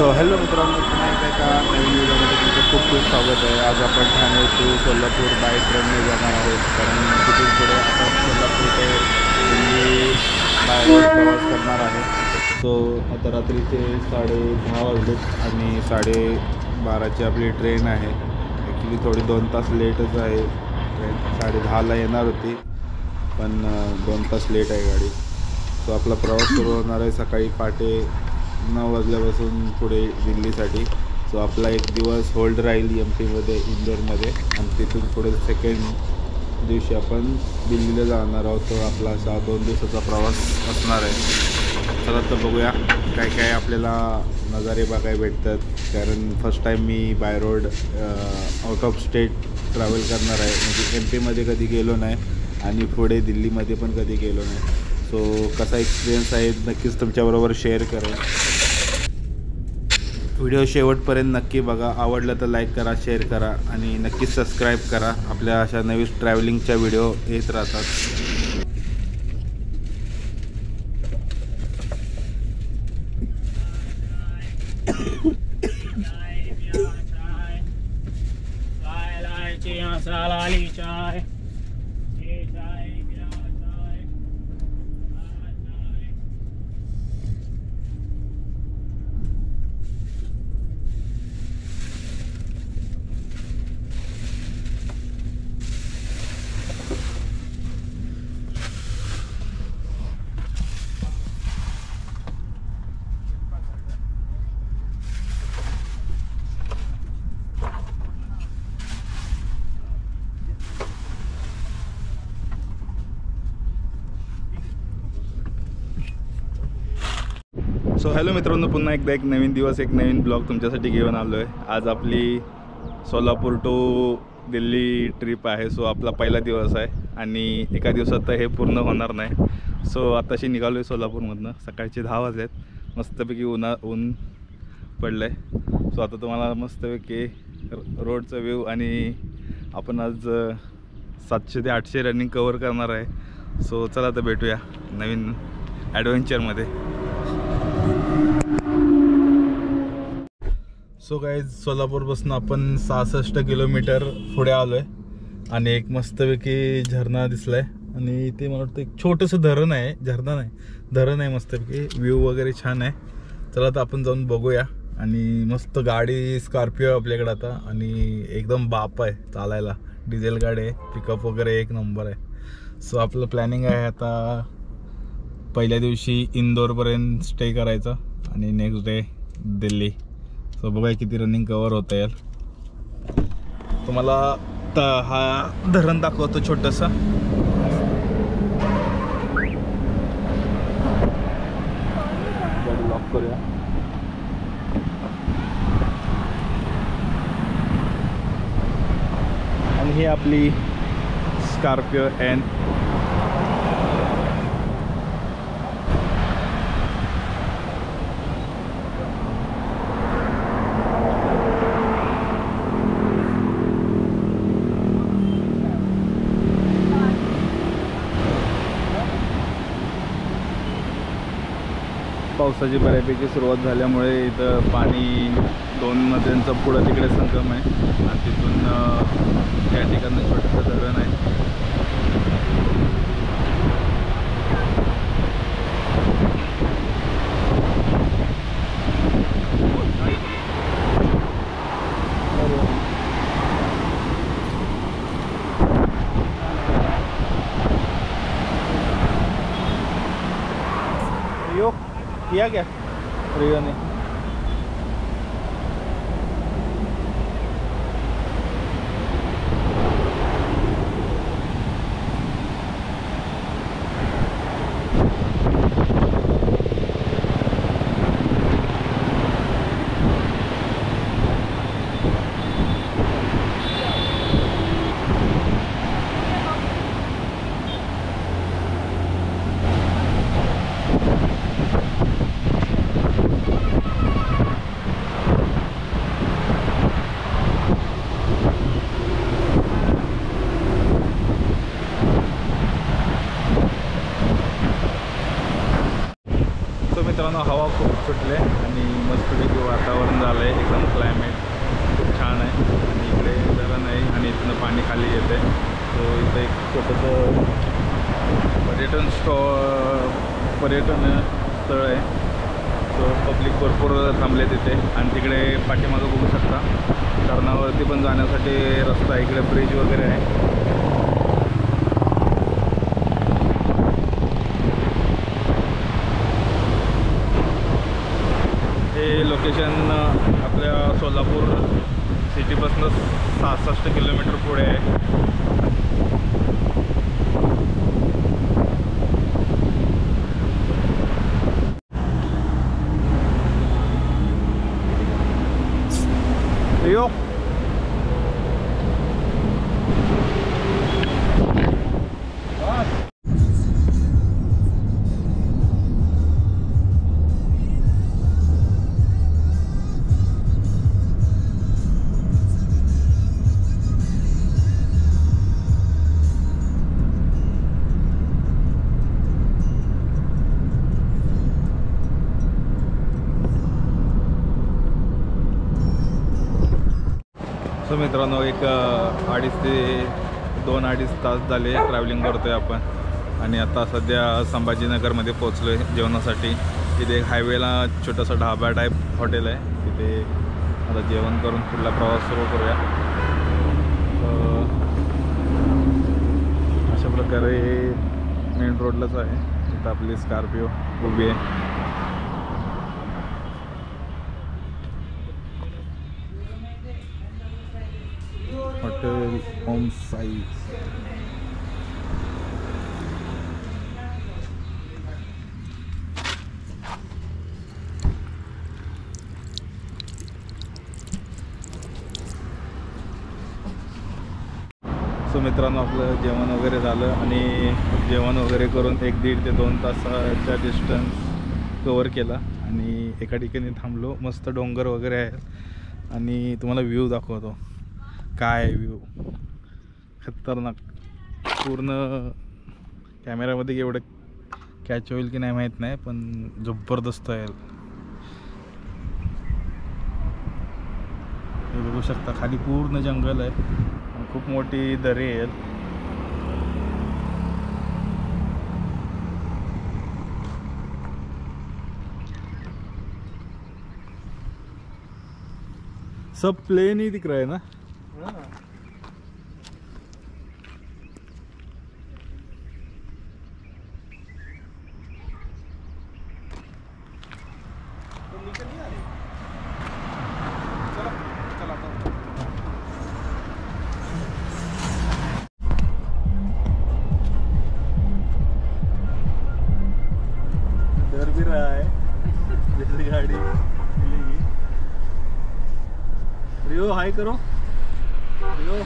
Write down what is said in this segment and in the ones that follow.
So hello मित्रांनो, पुन्हा एकदा एका नवीन व्हिडिओमध्ये तुमचं खूप खूप स्वागत आहे। आज आपण ठाणे टू सोलापूर बाय ट्रेनने जाणार आहोत, कारण तिथून पुढे आपण सोलापूर ते दिल्ली बाय रोड प्रवास करणार आहे। सो आता रात्रीचे 10:30 वाजलेत आणि 12:30ची आपली ट्रेन आहे। ॲक्च्युली थोडी 2 तास लेटच आहे ट्रेन। 10:30ला येणार होती, पण 2 तास लेट आहे गाडी। सो आपला प्रवास सुरू होणार आहे सकाळी पहाटे 9 वाजल्यापासून पुढे दिल्लीसाठी। सो आपला एक दिवस होल्ड राहील MP मध्ये, इंदोरमध्ये, आणि तिथून पुढे सेकंड दिवशी आपण दिल्लीला जाणार आहोत। तो आपला असा 2 दिवसाचा प्रवास असणार आहे। चला तर बघूया काय काय आपल्याला नजारे बघायला भेटतात, कारण first time me by road out of state travel करणार आहे। म्हणजे MP मध्ये कधी गेलो नाही आणि पुढे दिल्लीमध्ये पण कधी गेलो नाही। सो कसा एक्सपिरियन्स आहे नक्कीच तुमच्याबरोबर शेअर करेन। व्हिडिओ शेवटपर्यंत नक्की बघा। आवडलं तर लाईक करा, शेअर करा आणि नक्कीच सबस्क्राईब करा। आपल्या अशा नवीन ट्रॅव्हलिंगच्या व्हिडिओ येत राहतात। सो हॅलो मित्रांनो, पुन्हा एकदा एक नवीन दिवस, एक नवीन ब्लॉग तुमच्यासाठी घेऊन आलो आहे। आज आपली सोलापूर टू दिल्ली ट्रिप आहे। सो आपला पहिला दिवस आहे आणि एका दिवसात तर हे पूर्ण होणार नाही। सो आताशी निघालो आहे सोलापूरमधनं। सकाळचे 10 वाजले आहेत। मस्तपैकी ऊन पडलं आहे। सो आता तुम्हाला मस्तपैकी रोडचा व्ह्यू, आणि आपण आज 700 ते 800 रनिंग कवर करणार आहे। सो चला तर भेटूया नवीन ॲडव्हेंचरमध्ये। सो गाईज, सोलापूरपासून आपण 66 किलोमीटर पुढे आलो आहे आणि एक मस्तपैकी झरणा दिसला आहे। आणि इथे मला वाटतं एक छोटंसं धरण आहे, झरणा नाही धरण आहे। मस्तपैकी व्ह्यू वगैरे छान आहे। चला तर आपण जाऊन बघूया। आणि मस्त गाडी स्कॉर्पिओ आपल्याकडे आता, आणि एकदम बाप आहे चालायला। डिझेल गाडी आहे, पिकअप वगैरे एक नंबर आहे। सो आपलं प्लॅनिंग आहे आता पहिल्या दिवशी इंदोरपर्यंत स्टे करायचं आणि नेक्स्ट डे दिल्ली। सो बघा किती रनिंग कवर होतं यार। तुम्हाला हा धरण दाखवतो छोटंसं। गाडी लॉक करूया। आणि ही आपली स्कॉर्पिओ एन। पावसाची बऱ्यापैकी सुरुवात झाल्यामुळे इथं पाणी 2 नद्यांचा पुढं तिकडे संगम आहे आणि तिथून त्या ठिकाणी छोटंसं धरण आहे। किया क्या रियो ने? मस्तपैकी वातावरण झालं आहे, एकदम क्लायमेट खूप छान आहे. आणि इकडे धरण आहे आणि इथनं पाणी खाली येते. तो इथं एक छोटंसं पर्यटन स्थळ आहे. सो पब्लिक भरपूर थांबले तिथे. आणि तिकडे पाठीमागं बघू शकता धरणावरती पण जाण्यासाठी रस्ता, इकडे ब्रिज वगैरे आहे. हे लोकेशन आपल्या सोलापूर सिटीपासून 66 किलोमीटर पुढे आहे. यो सो मित्रांनो, एक 2.5 ते 2-2.5 तास झाले ट्रॅव्हलिंग करतो आहे आपण. आणि आता सध्या संभाजीनगरमध्ये पोचलो आहे जेवणासाठी. तिथे एक हायवेला छोटासा ढाबा टाईप हॉटेल आहे. तिथे आता जेवण करून पुढला प्रवास सुरू करूया. अशा प्रकारे मेन रोडलाच आहे. इथं आपली स्कॉर्पिओ उभी आहे. हॉटेल ओम साई. सो मित्रांनो, आपलं जेवण वगैरे झालं आणि जेवण वगैरे करून 1-1.5 ते 2 तासाचा डिस्टन्स कवर केला. आणि एका ठिकाणी थांबलो. मस्त डोंगर वगैरे आहेत आणि तुम्हाला व्ह्यू दाखवतो. काय व्ह्यू खतरनाक. पूर्ण कॅमेऱ्यामध्ये एवढं कॅच होईल की नाही माहीत नाही, पण जबरदस्त आहे. हे बघू शकता, खाली पूर्ण जंगल आहे. खूप मोठी दरी आहेत. सब प्लेन ही दिख रहा है ना. डर भी रहा है जैसे गाड़ी मिलेगी. रियो हाई करो. रियो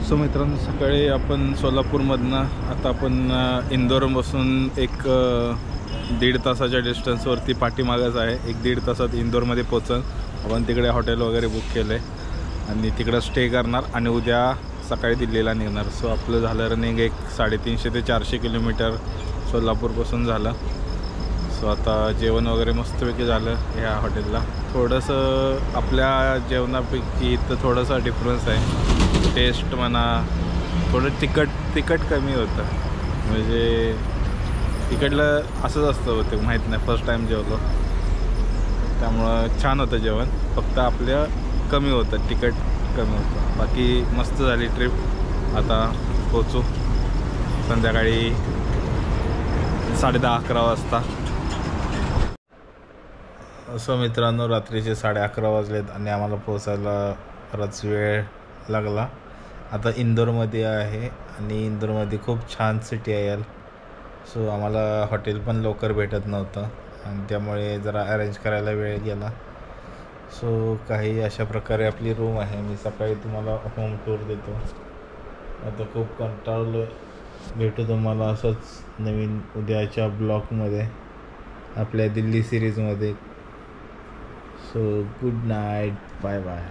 सो मित्रांनो, सकाळी आपण सोलापूरमधनं आता आपण इंदोरपासून एक 1.5 तासाच्या डिस्टन्सवरती पाठीमागच आहे. 1-1.5 तासात इंदोरमध्ये पोचन. आपण तिकडे हॉटेल वगैरे बुक केलं आहे आणि तिकडं स्टे करणार आणि उद्या सकाळी दिल्लीला निघणार. सो आपलं झालं रनिंग एक 350 ते 400 किलोमीटर सोलापूरपासून झालं. सो आता जेवण वगैरे मस्तपैकी झालं ह्या हॉटेलला. थोडंसं आपल्या जेवणापैकी इथं थोडंसं डिफरन्स आहे. टेस्ट म्हणा, थोडं तिखट कमी होतं. म्हणजे तिकडलं असंच असतं होतं, माहीत नाही, फर्स्ट टाईम जेवलो त्यामुळं छान होतं जेवण. फक्त आपल्या कमी होतं, तिखट कमी होतं. बाकी मस्त झाली ट्रिप. आता पोचू संध्याकाळी 10:30-11 वाजता. असं मित्रांनो, रात्रीचे 11:30 वाजलेत आणि आम्हाला पोचायला बराच वेळ लागला. आता इंदोरमध्ये आहे आणि इंदोरमध्ये खूप छान सिटी आहे यार. सो आम्हाला हॉटेल पण लवकर भेटत नव्हतं आणि त्यामुळे जरा अरेंज करायला वेळ गेला. सो काही अशा प्रकारे आपली रूम आहे. मी सकाळी तुम्हाला होम टूर देतो. आता खूप कंटाळलो. भेटू तुम्हाला असंच नवीन उद्याच्या ब्लॉगमध्ये, आपल्या दिल्ली सिरीजमध्ये. So good night, bye bye.